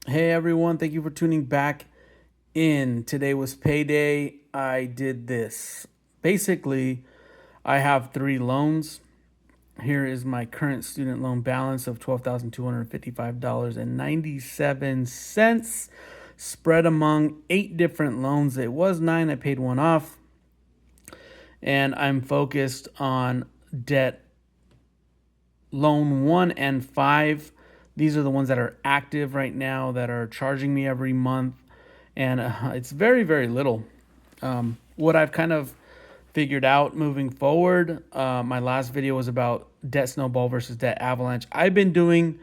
Hey everyone, thank you for tuning back in. Today was payday. I did this. Basically, I have three loans. Here is my current student loan balance of $12,255.97 spread among eight different loans. It was nine, I paid one off, and I'm focused on debt loan one and five. These are the ones that are active right now that are charging me every month, and it's very, very little. What I've kind of figured out moving forward, my last video was about debt snowball versus debt avalanche. I've been doing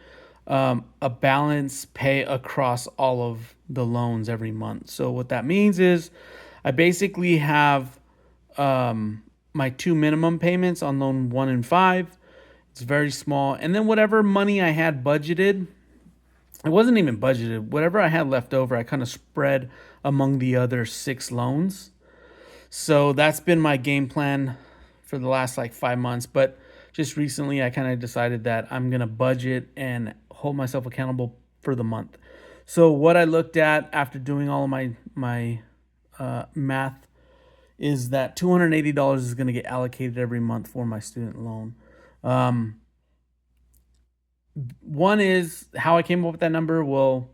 a balance pay across all of the loans every month. So what that means is I basically have my two minimum payments on loan one and five. It's very small. And then whatever money I had budgeted, it wasn't even budgeted. Whatever I had left over, I kind of spread among the other six loans. So that's been my game plan for the last like 5 months. But just recently, I kind of decided that I'm going to budget and hold myself accountable for the month. So what I looked at after doing all of my math is that $280 is going to get allocated every month for my student loan. Um, One is how I came up with that number. Well,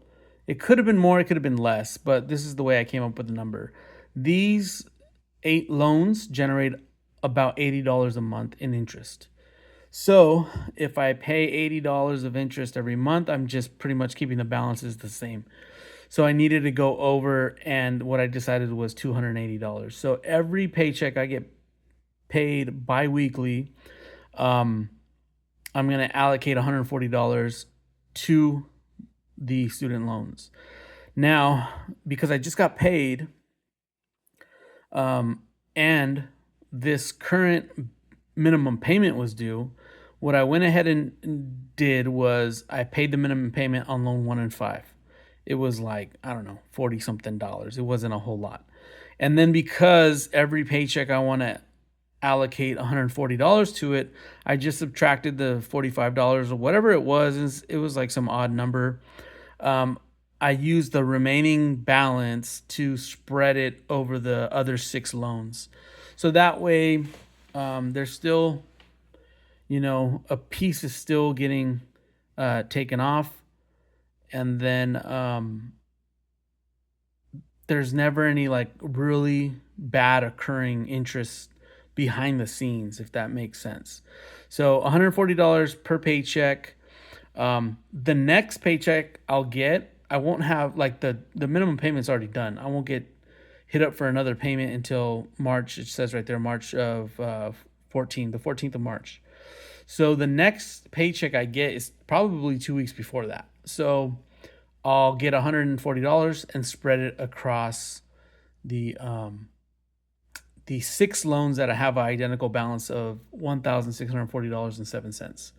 it could have been more, it could have been less, but this is the way I came up with the number. These eight loans generate about $80 a month in interest. So if I pay $80 of interest every month, I'm just pretty much keeping the balances the same. So I needed to go over, and what I decided was $280. So every paycheck I get paid bi-weekly, um, I'm going to allocate $140 to the student loans. Now, because I just got paid, and this current minimum payment was due, what I went ahead and did was I paid the minimum payment on loan one and five. It was like, I don't know, 40 something dollars. It wasn't a whole lot. And then because every paycheck I want to allocate $140 to it, I just subtracted the $45 or whatever it was. It was like some odd number. I used the remaining balance to spread it over the other six loans. So that way, there's still, a piece is still getting taken off. And then there's never any like really bad occurring interest behind the scenes, if that makes sense. So $140 per paycheck. The next paycheck I'll get, I won't have like the minimum payment's already done. I won't get hit up for another payment until March. It says right there, March of the 14th of March. So the next paycheck I get is probably 2 weeks before that. So I'll get $140 and spread it across the six loans that have an identical balance of $1,640.07.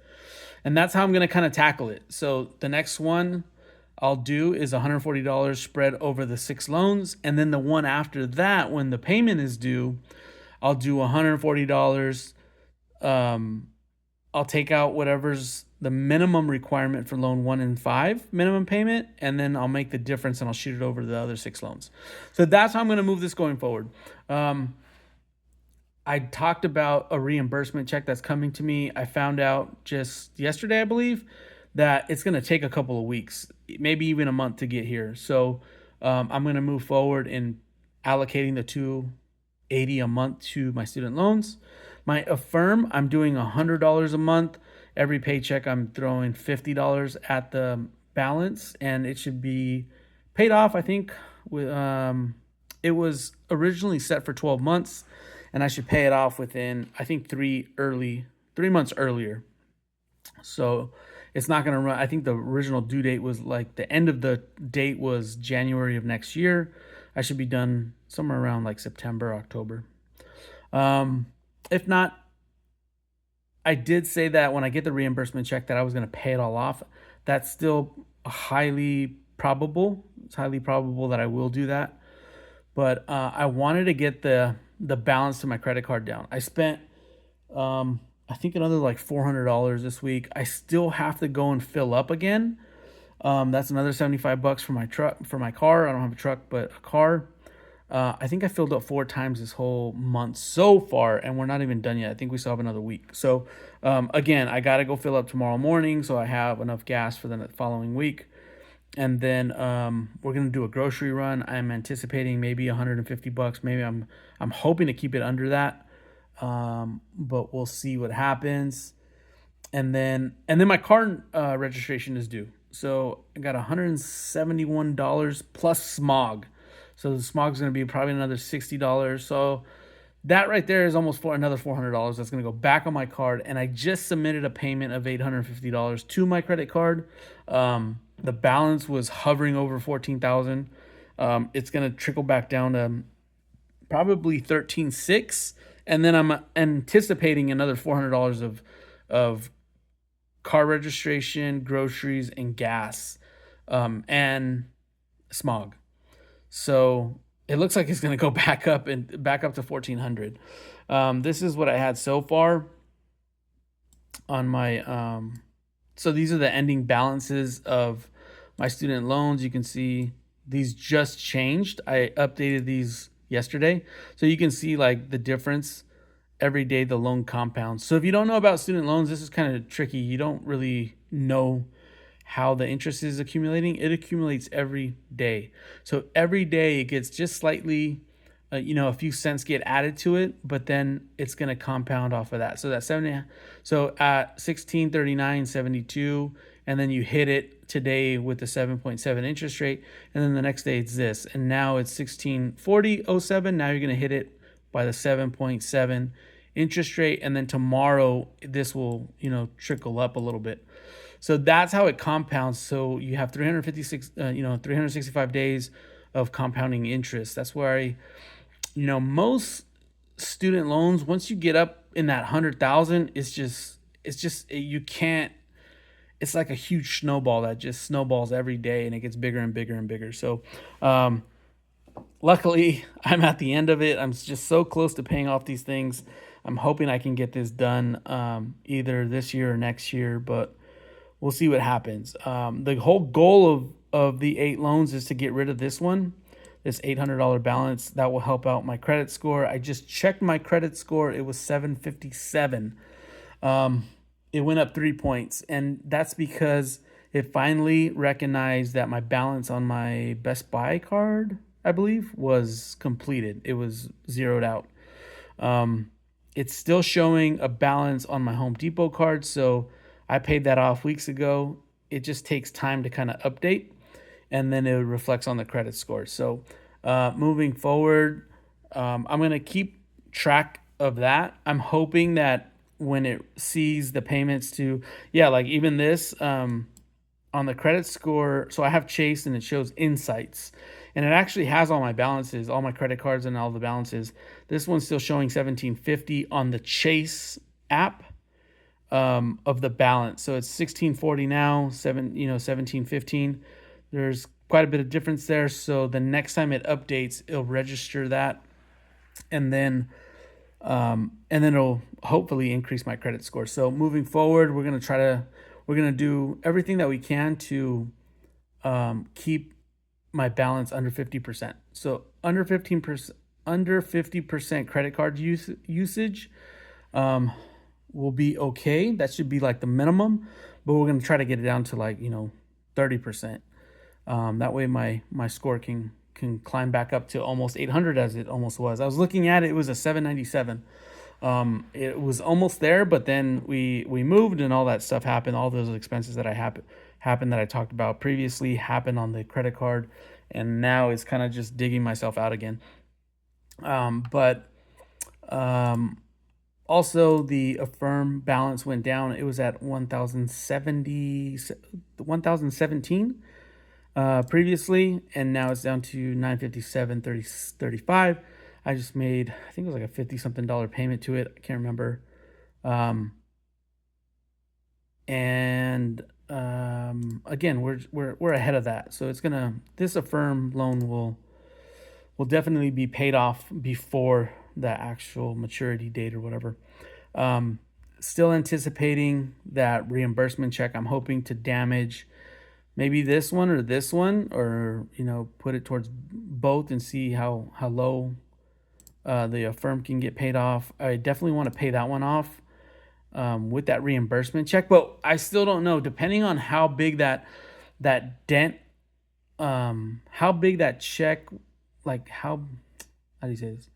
And that's how I'm going to kind of tackle it. So the next one I'll do is $140 spread over the six loans. And then the one after that, when the payment is due, I'll do $140. I'll take out whatever's the minimum requirement for loan one and five minimum payment, and then I'll make the difference and I'll shoot it over to the other six loans. So that's how I'm going to move this going forward. I talked about a reimbursement check that's coming to me. I found out just yesterday, I believe, that it's going to take a couple of weeks, maybe even a month to get here. So I'm going to move forward in allocating the $280 a month to my student loans. My Affirm, I'm doing $100 a month. Every paycheck, I'm throwing $50 at the balance, and it should be paid off. I think it was originally set for 12 months, and I should pay it off within, I think, 3 months earlier. So it's not going to run. I think the original due date was like the end of the date was January of next year. I should be done somewhere around like September, October. If not, I did say that when I get the reimbursement check that I was going to pay it all off. That's still highly probable. It's highly probable that I will do that. But I wanted to get the balance to my credit card down. I spent I think another like $400 this week. I still have to go and fill up again. That's another $75 for my truck, for my car. I don't have a truck, but a car. I think I filled up 4 times this whole month so far, and we're not even done yet. I think we still have another week. So, again, I got to go fill up tomorrow morning so I have enough gas for the following week. And then we're gonna do a grocery run. I'm anticipating maybe $150. Maybe I'm hoping to keep it under that, but we'll see what happens. And then my car registration is due. So I got $171 plus smog. So the smog's gonna be probably another $60. So that right there is almost for another $400 that's going to go back on my card. And I just submitted a payment of $850 to my credit card. The balance was hovering over 14,000. It's going to trickle back down to probably 13,600, and then I'm anticipating another $400 of car registration, groceries, and gas, and smog. So it looks like it's going to go back up to 1,400. This is what I had so far on my. So these are the ending balances of my student loans. You can see these just changed. I updated these yesterday, so you can see like the difference every day. The loan compounds. So if you don't know about student loans, this is kind of tricky. You don't really know how the interest is accumulating. It accumulates every day. So every day it gets just slightly, a few cents get added to it, but then it's going to compound off of that. So that's 70. So at 1639.72, and then you hit it today with the 7.7 interest rate, and then the next day it's this, and now it's 1640.07. Now you're going to hit it by the 7.7 interest rate, and then tomorrow this will trickle up a little bit. So that's how it compounds. So you have 365 days of compounding interest. That's where most student loans, once you get up in that 100,000, you can't. It's like a huge snowball that just snowballs every day, and it gets bigger and bigger and bigger. So, luckily, I'm at the end of it. I'm just so close to paying off these things. I'm hoping I can get this done either this year or next year, but we'll see what happens. The whole goal of the 8 loans is to get rid of this one, this $800 balance. That will help out my credit score. I just checked my credit score. It was 757. It went up 3 points, and that's because it finally recognized that my balance on my Best Buy card, I believe, was completed. It was zeroed out. It's still showing a balance on my Home Depot card, so I paid that off weeks ago. It just takes time to kind of update, and then it reflects on the credit score. So moving forward, I'm going to keep track of that. I'm hoping that when it sees the payments to, like even this on the credit score. So I have Chase and it shows insights, and it actually has all my balances, all my credit cards and all the balances. This one's still showing 1750 on the Chase app of the balance. So it's 1640 now, 1715. There's quite a bit of difference there. So the next time it updates, it'll register that, and then it'll hopefully increase my credit score. So moving forward, we're gonna do everything that we can to keep my balance under 50%. So under 50% credit card usage will be okay. That should be like the minimum, but we're gonna try to get it down to 30%. That way my score can climb back up to almost 800 as it almost was. I was looking at it; it was a 797. It was almost there, but then we moved and all that stuff happened. All those expenses that happened that I talked about previously happened on the credit card, and now it's kind of just digging myself out again. But also the Affirm balance went down. It was at 1,017 previously, and now it's down to 957.35. I just made, I think it was like a $50-something payment to it. I can't remember. Again, we're ahead of that. So this Affirm loan will definitely be paid off before the actual maturity date or whatever. Still anticipating that reimbursement check. I'm hoping to damage maybe this one or this one, or put it towards both and see how low the Affirm can get paid off. I definitely want to pay that one off with that reimbursement check, but I still don't know. Depending on how big that dent, how big that check, like how do you say this?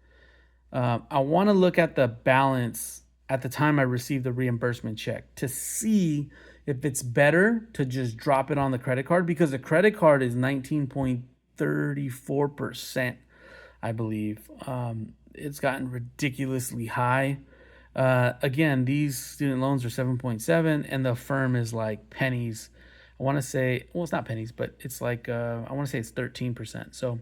I want to look at the balance at the time I received the reimbursement check to see if it's better to just drop it on the credit card, because the credit card is 19.34%, I believe. It's gotten ridiculously high. Again, these student loans are 7.7, and the firm is like pennies. I want to say, well, it's not pennies, but it's like I want to say it's 13%. So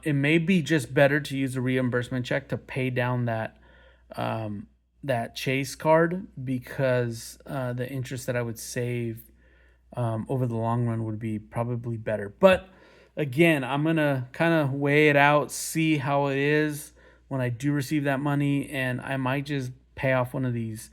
it may be just better to use a reimbursement check to pay down that Chase card, because the interest that I would save over the long run would be probably better. But again, I'm gonna kind of weigh it out, see how it is when I do receive that money, and I might just pay off one of these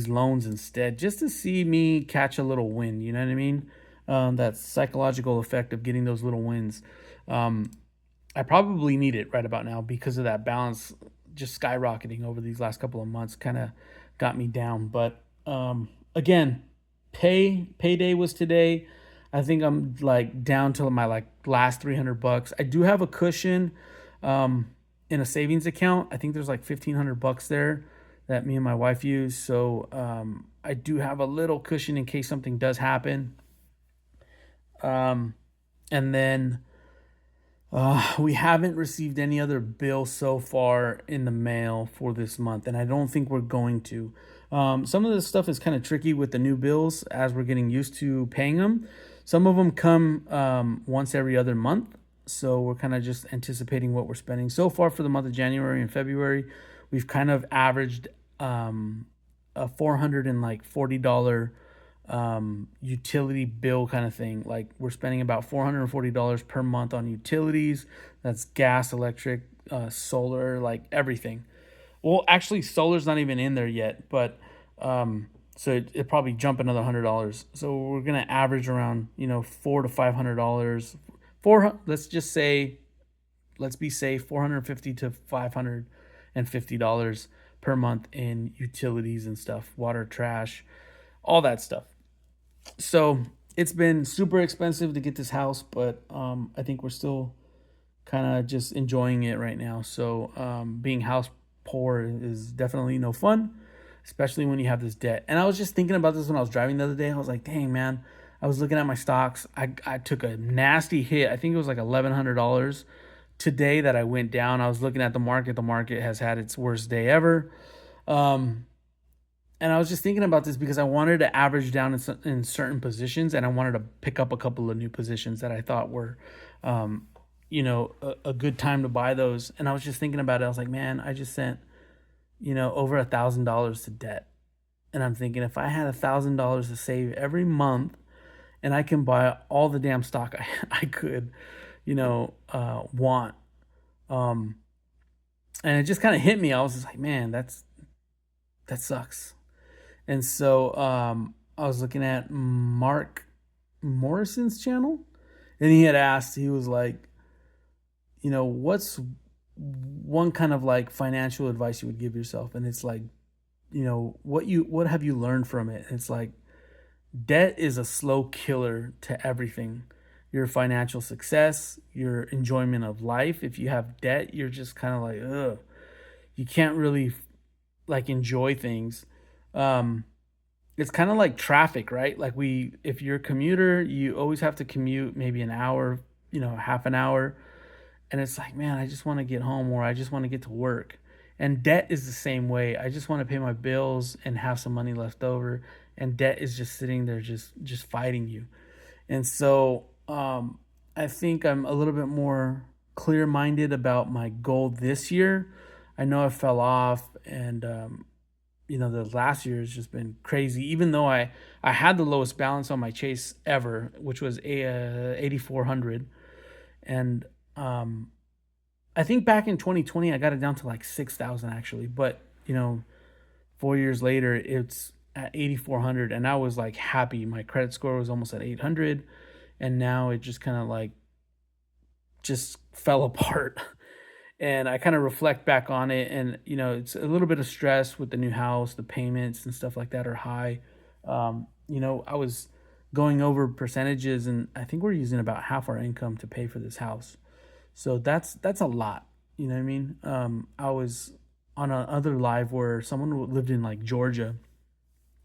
loans instead, just to see me catch a little win. You know what I mean? That psychological effect of getting those little wins. I probably need it right about now because of that balance just skyrocketing over these last couple of months. Kind of got me down. But again, payday was today. I think I'm like down to my like last $300. I do have a cushion in a savings account. I think there's like $1,500 there that me and my wife use. So I do have a little cushion in case something does happen. And then we haven't received any other bill so far in the mail for this month, and I don't think we're going to. Some of this stuff is kind of tricky with the new bills as we're getting used to paying them. Some of them come once every other month, so we're kind of just anticipating what we're spending. So far for the month of January and February, we've kind of averaged a $440 utility bill kind of thing. Like we're spending about $440 per month on utilities. That's gas, electric, solar, like everything. Well, actually, solar's not even in there yet, but so it probably jump another $100. So we're gonna average around $400 to $500. Let's be safe, $450 to $550 per month in utilities and stuff, water, trash, all that stuff. So it's been super expensive to get this house, but I think we're still kind of just enjoying it right now. So being house poor is definitely no fun, especially when you have this debt. And I was just thinking about this when I was driving the other day. I was like, dang, man, I was looking at my stocks. I took a nasty hit. I think it was like $1,100 today that I went down. I was looking at the market. The market has had its worst day ever. And I was just thinking about this because I wanted to average down in certain positions, and I wanted to pick up a couple of new positions that I thought were, a good time to buy those. And I was just thinking about it. I was like, man, I just sent, over $1,000 to debt. And I'm thinking, if I had $1,000 to save every month and I can buy all the damn stock I could, want. And it just kind of hit me. I was just like, man, that sucks. And so I was looking at Mark Morrison's channel, and he had asked, he was like, what's one kind of like financial advice you would give yourself? And it's like, what have you learned from it? And it's like, debt is a slow killer to everything. Your financial success, your enjoyment of life. If you have debt, you're just kind of like, ugh. You can't really like enjoy things. It's kind of like traffic, right? Like if you're a commuter, you always have to commute maybe an hour, half an hour. And it's like, man, I just want to get home, or I just want to get to work. And debt is the same way. I just want to pay my bills and have some money left over. And debt is just sitting there, just fighting you. And so I think I'm a little bit more clear-minded about my goal this year. I know I fell off, and the last year has just been crazy. Even though I had the lowest balance on my Chase ever, which was 8,400, and I think back in 2020 I got it down to like 6,000 actually. But 4 years later, it's at 8,400, and I was like happy. My credit score was almost at 800, and now it just kind of like just fell apart. And I kind of reflect back on it, and it's a little bit of stress with the new house. The payments and stuff like that are high. I was going over percentages, and I think we're using about half our income to pay for this house. So that's a lot. You know what I mean? I was on another live where someone lived in like Georgia,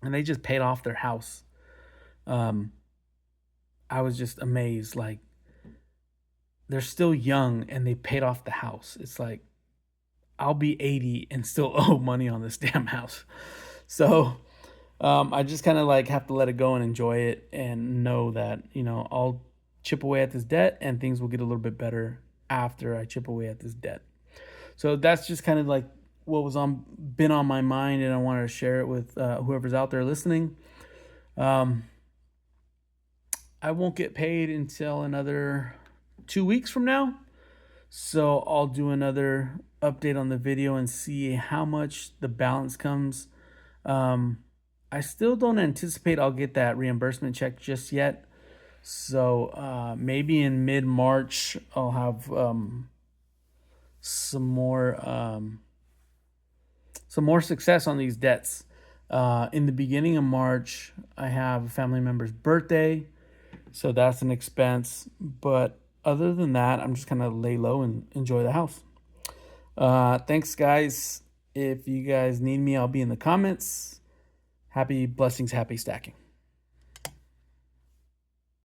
and they just paid off their house. Um, I was just amazed. Like, they're still young and they paid off the house. It's like, I'll be 80 and still owe money on this damn house. So I just kind of like have to let it go and enjoy it, and know that I'll chip away at this debt and things will get a little bit better after I chip away at this debt. So that's just kind of like what was been on my mind, and I wanted to share it with whoever's out there listening. Um, I won't get paid until another 2 weeks from now, so I'll do another update on the video and see how much the balance comes. Um, I still don't anticipate I'll get that reimbursement check just yet. So maybe in mid-March I'll have some more success on these debts. In the beginning of March, I have a family member's birthday, so that's an expense. But other than that, I'm just gonna lay low and enjoy the house. Thanks, guys. If you guys need me, I'll be in the comments. Happy blessings, happy stacking.